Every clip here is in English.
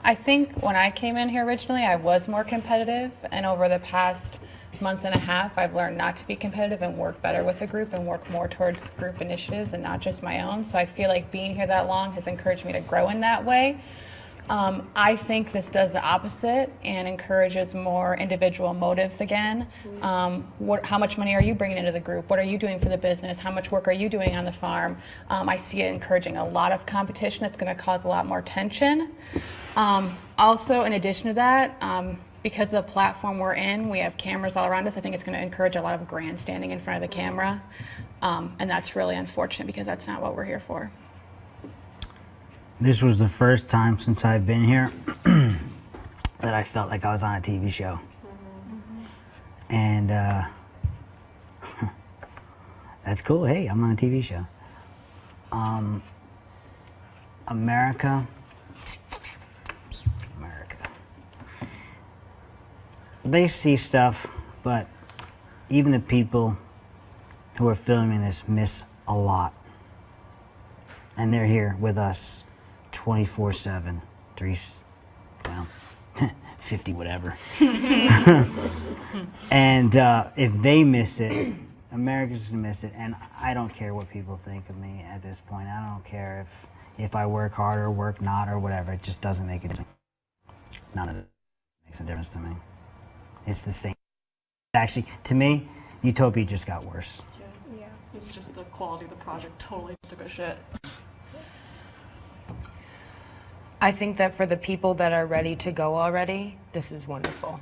I think when I came in here originally, I was more competitive, and over the past month and a half, I've learned not to be competitive and work better with a group and work more towards group initiatives and not just my own. So I feel like being here that long has encouraged me to grow in that way. I think this does the opposite and encourages more individual motives again. How much money are you bringing into the group? What are you doing for the business? How much work are you doing on the farm? I see it encouraging a lot of competition. It's going to cause a lot more tension. Also, in addition to that, because of the platform we're in, we have cameras all around us. I think it's going to encourage a lot of grandstanding in front of the camera. And that's really unfortunate because that's not what we're here for. This was the first time since I've been here that I felt like I was on a TV show. And that's cool. Hey, I'm on a TV show. America. They see stuff, but even the people who are filming this miss a lot. And they're here with us 24/7, 50 whatever. And if they miss it, America's gonna miss it. And I don't care what people think of me at this point. I don't care if I work hard or work not or whatever. It just doesn't make a difference. None of it makes a difference to me. It's the same. Actually, to me, Utopia just got worse. Yeah, it's just the quality of the project totally took a shit. I think that for the people that are ready to go already, this is wonderful.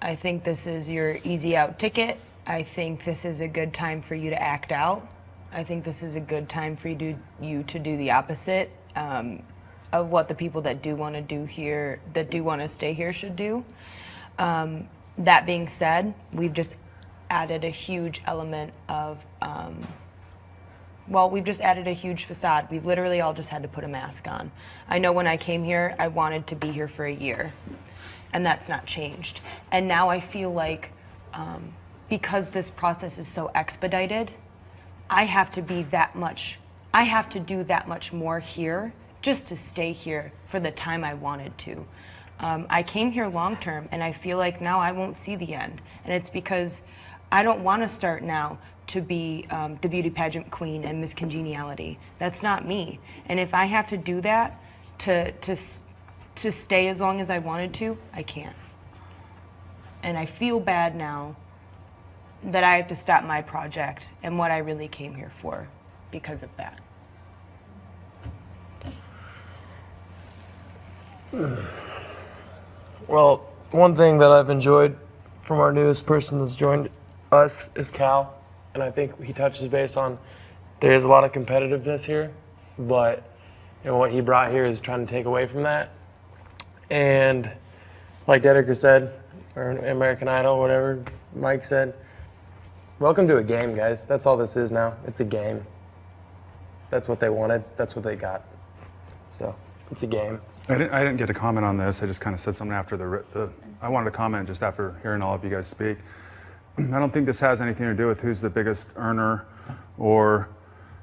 I think this is your easy out ticket. I think this is a good time for you to act out. I think this is a good time for you to do the opposite of what the people that do want to do here, that do want to stay here should do. That being said, we've just added a huge element of, we've just added a huge facade. We literally all just had to put a mask on. I know when I came here, I wanted to be here for a year, and that's not changed. And now I feel like because this process is so expedited, I have to do that much more here just to stay here for the time I wanted to. I came here long term, and I feel like now I won't see the end. And it's because I don't want to start now to be the beauty pageant queen and Miss Congeniality. That's not me. And if I have to do that to stay as long as I wanted to, I can't. And I feel bad now that I have to stop my project and what I really came here for because of that. Well, one thing that I've enjoyed from our newest person that's joined us is Cal, and I think he touches base on there is a lot of competitiveness here, but what he brought here is trying to take away from that. And like Dedeker said, or American Idol, whatever Mike said, welcome to a game, guys. That's all this is now. It's a game. That's what they wanted. That's what they got. So it's a game. I didn't get to comment on this. I just kind of said something after I wanted to comment just after hearing all of you guys speak. I don't think this has anything to do with who's the biggest earner or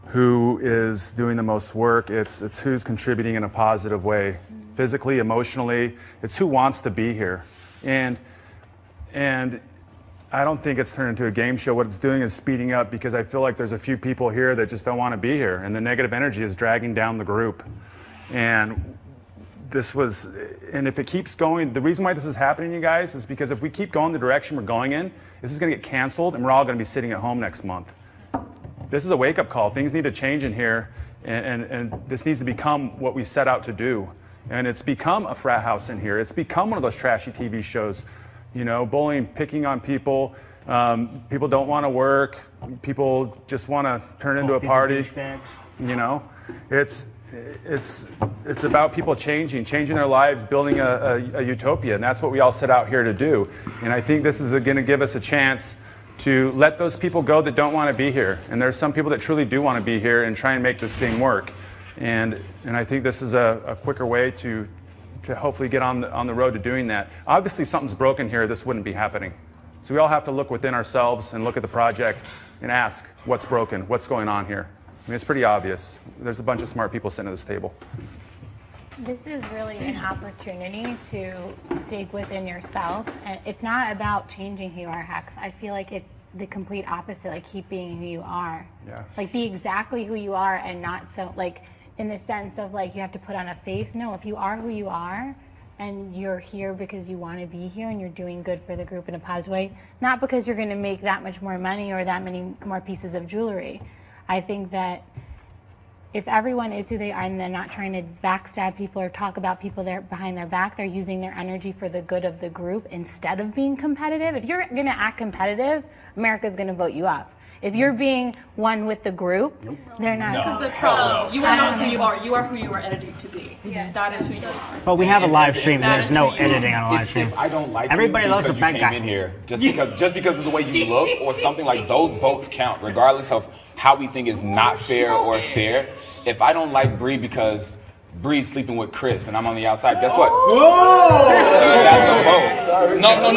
who is doing the most work. It's who's contributing in a positive way, physically, emotionally. It's who wants to be here. And I don't think it's turned into a game show. What it's doing is speeding up because I feel like there's a few people here that just don't want to be here, and the negative energy is dragging down the group. And if it keeps going, the reason why this is happening, you guys, is because if we keep going the direction we're going in, this is going to get canceled and we're all going to be sitting at home next month. This is a wake-up call. Things need to change in here, and this needs to become what we set out to do. And it's become a frat house in here. It's become one of those trashy TV shows, bullying, picking on people. People don't want to work. People just want to turn into a party. It's about people changing their lives, building a utopia, and that's what we all set out here to do. And I think this is going to give us a chance to let those people go that don't want to be here. And there's some people that truly do want to be here and try and make this thing work. And I think this is a quicker way to hopefully get on the road to doing that. Obviously, something's broken here. This wouldn't be happening. So we all have to look within ourselves and look at the project and ask what's broken, what's going on here. mean, it's pretty obvious. There's a bunch of smart people sitting at this table. This is really an opportunity to dig within yourself, and it's not about changing who you are, Hex. I feel like it's the complete opposite, like keep being who you are. Yeah. Like be exactly who you are and not so like in the sense of like you have to put on a face. No, if you are who you are and you're here because you want to be here and you're doing good for the group in a positive way, not because you're going to make that much more money or that many more pieces of jewelry. I think that if everyone is who they are and they're not trying to backstab people or talk about people behind their back, they're using their energy for the good of the group instead of being competitive. If you're going to act competitive, America's going to vote you up. If you're being one with the group, they're not. This is the problem. You are not who you are. You are who you are edited to be. That is who you are. But we have a live stream, and That there's is no who you are. editing on a live stream. If I don't like Everybody you loves because a you bad came guy. in here, just because of the way you look or something, like those votes count, regardless of how we think is not fair or fair. If I don't like Bree because Bree's sleeping with Chris and I'm on the outside, guess what? Whoa! That's a vote. No,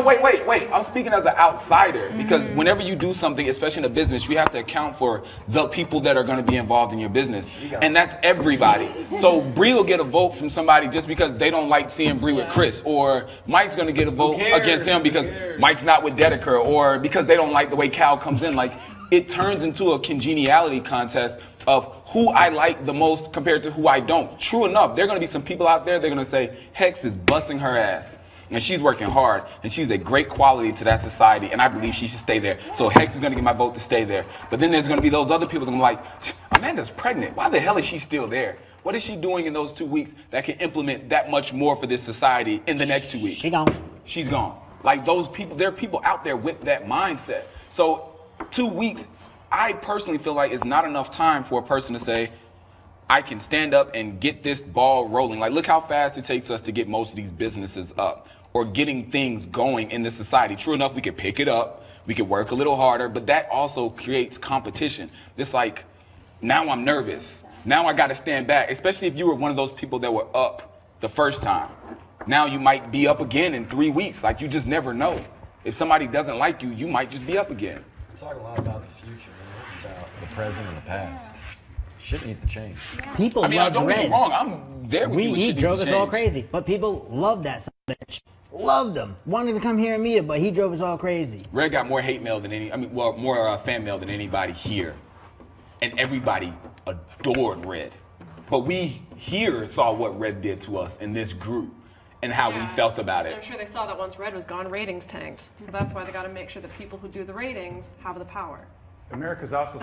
wait. I'm speaking as an outsider because whenever you do something, especially in a business, you have to account for the people that are going to be involved in your business. And that's everybody. So Bree will get a vote from somebody just because they don't like seeing Bree with Chris, or Mike's going to get a vote against him because Mike's not with Dedeker, or because they don't like the way Cal comes in. Like, it turns into a congeniality contest of who I like the most compared to who I don't. True enough, there are going to be some people out there, they're going to say, Hex is busting her ass. And she's working hard, and she's a great quality to that society, and I believe she should stay there. So Hex is going to get my vote to stay there. But then there's going to be those other people that are going to be like, Amanda's pregnant. Why the hell is she still there? What is she doing in those 2 weeks that can implement that much more for this society in the next 2 weeks? She gone. She's gone. Like, those people, there are people out there with that mindset. So 2 weeks, I personally feel like it's not enough time for a person to say, I can stand up and get this ball rolling. Like, look how fast it takes us to get most of these businesses up or getting things going in this society. True enough, we could pick it up, we could work a little harder, but that also creates competition. It's like, now I'm nervous. Now I gotta stand back, especially if you were one of those people that were up the first time. Now you might be up again in 3 weeks. Like, you just never know. If somebody doesn't like you, you might just be up again. We talk a lot about the future, man. This is about the present and the past. Shit needs to change. People I mean, love don't get Red. me wrong, I'm there with you. He Shit drove needs us to all change. crazy, but people loved that son of a bitch. Loved him. Wanted to come here and meet him, but he drove us all crazy. Red got more hate mail than more fan mail than anybody here. And everybody adored Red. But we here saw what Red did to us in this group and how we felt about it. I'm sure they saw that once Red was gone, ratings tanked. So that's why they got to make sure that people who do the ratings have the power. America's also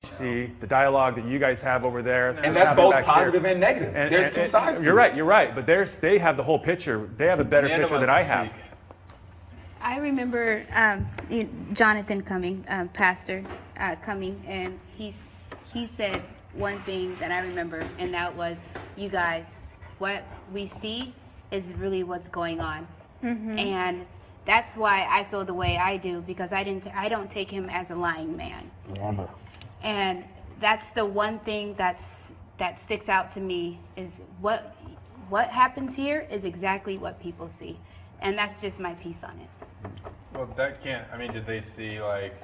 seeing the dialogue that you guys have over there. And that's both positive and negative. There's two sides to You're it. right. But they have the whole picture. They have a better picture than I have. I remember Jonathan coming, pastor coming, and he said one thing that I remember, and that was, you guys, what we see is really what's going on. And that's why I feel the way I do, because I don't take him as a lying man. Never. And that's the one thing that sticks out to me, is what happens here is exactly what people see. And that's just my piece on it. Well, that can't, I mean, did they see, like,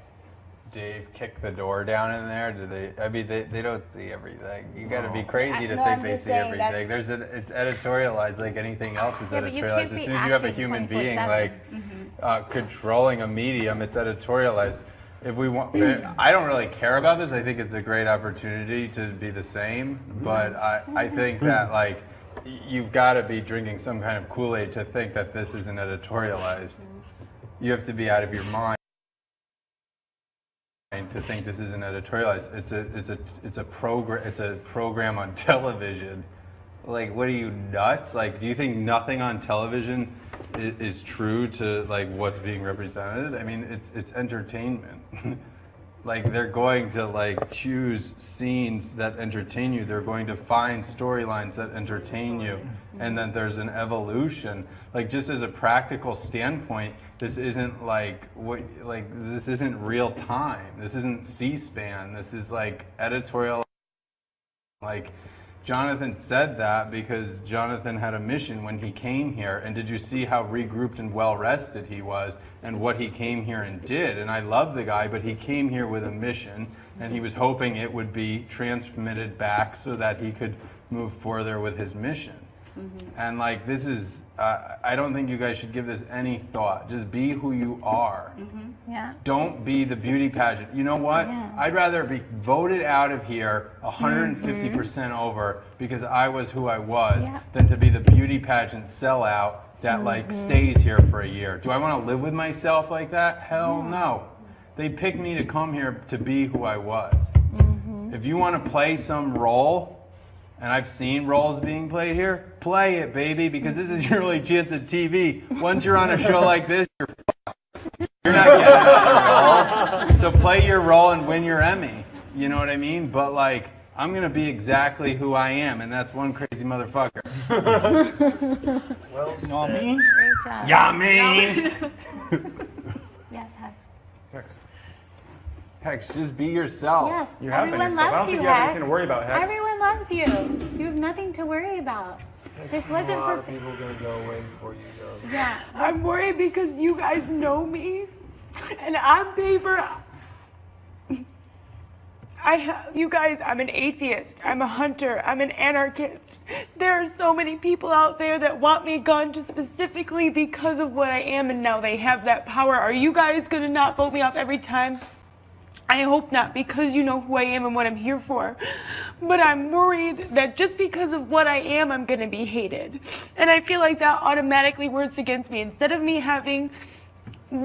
Dave kick the door down in there? Did they, I mean, they don't see everything. You gotta be crazy to No, think I'm they just see saying everything. It's editorialized like anything else is Yeah, but you editorialized. can't As be soon as you have a acting human being, 24/7. like, controlling a medium, it's editorialized. If we want, I don't really care about this. I think it's a great opportunity to be the same, but I think that, like, you've got to be drinking some kind of Kool-Aid to think that this isn't editorialized. You have to be out of your mind to think this isn't editorialized. It's a program on television. Like, what are you, nuts? Like, do you think nothing on television is true to, like, what's being represented? I mean, it's entertainment. Like, they're going to, like, choose scenes that entertain you. They're going to find storylines that entertain you. And then there's an evolution. Like, just as a practical standpoint, this isn't this isn't real time. This isn't C-SPAN. This is, like, editorial. Like, Jonathan said that because Jonathan had a mission when he came here. And did you see how regrouped and well rested he was and what he came here and did? And I love the guy, but he came here with a mission and he was hoping it would be transmitted back so that he could move further with his mission. And like, this is, I don't think you guys should give this any thought. Just be who you are. Yeah. Don't be the beauty pageant. You know what? Yeah. I'd rather be voted out of here 150% over because I was who I was than to be the beauty pageant sellout that like stays here for a year. Do I want to live with myself like that? Hell no. They picked me to come here to be who I was. If you want to play some role, and I've seen roles being played here, play it, baby, because this is your only chance at TV. Once you're on a show like this, you're fucked. You're not getting another role. So play your role and win your Emmy. You know what I mean? But like, I'm going to be exactly who I am, and that's one crazy motherfucker. Well, Great job. Yeah, mean. Yes, Hex. Hex, just be yourself. Yes, You have been everyone yourself. I loves don't think you, you have Hex. anything to worry about, Hex. Everyone loves you. You have nothing to worry about. This wasn't A lot for. of people are gonna go away before you go. Yeah. I'm worried because you guys know me, and on paper, you guys, I'm an atheist, I'm a hunter, I'm an anarchist. There are so many people out there that want me gone just specifically because of what I am, and now they have that power. Are you guys gonna not vote me off every time? I hope not, because you know who I am and what I'm here for. But I'm worried that just because of what I am, I'm gonna be hated. And I feel like that automatically works against me. Instead of me having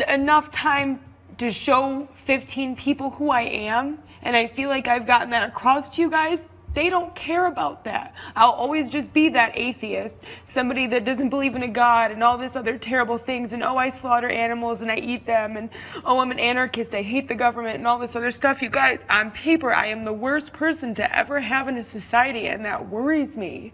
enough time to show 15 people who I am, and I feel like I've gotten that across to you guys, they don't care about that. I'll always just be that atheist, somebody that doesn't believe in a God and all this other terrible things, and oh, I slaughter animals and I eat them, and oh, I'm an anarchist, I hate the government and all this other stuff. You guys, on paper, I am the worst person to ever have in a society, and that worries me.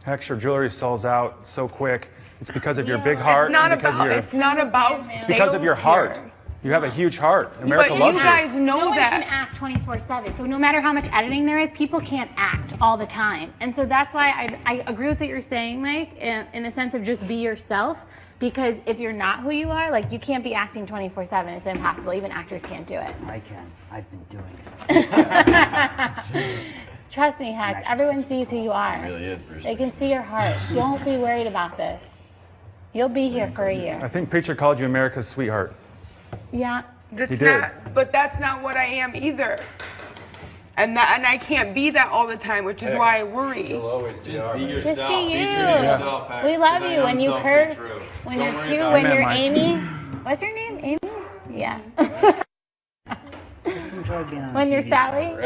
Hex, your jewelry sells out so quick. It's because of your big heart. It's not and because about, you're, it's not about it's because of your heart. here. You have a huge heart. America But loves you you. guys know No one that. can act 24/7. So no matter how much editing there is, people can't act all the time. And so that's why I agree with what you're saying, Mike, in the sense of just be yourself. Because if you're not who you are, like you can't be acting 24/7. It's impossible. Even actors can't do it. I can. I've been doing it. Trust me, Hex. Everyone sees who you are. It really is, Bruce. They can see your heart. Don't be worried about this. You'll be here for a year. I think Preacher called you America's sweetheart. Yeah. That's He did. but that's not what I am either. And I can't be that all the time, which is why I worry. You'll always be our man. Just be you. yourself, Hex. We love Because I you know when you something curse, true. when Don't you're worry cute, about when it. you're Mike. Amy. What's her name? Amy? Yeah. When you're Sally. I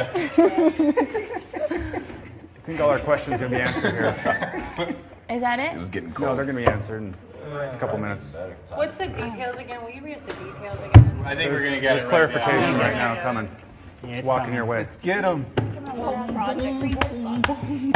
think all our questions are going to be answered here. Is that it? It was getting No, cold. they're going to be answered in a couple minutes. What's the details again? Will you read us the details again? I think we're gonna get There's clarification right now coming. Yeah, It's it's walking coming. your way. Get him. Project.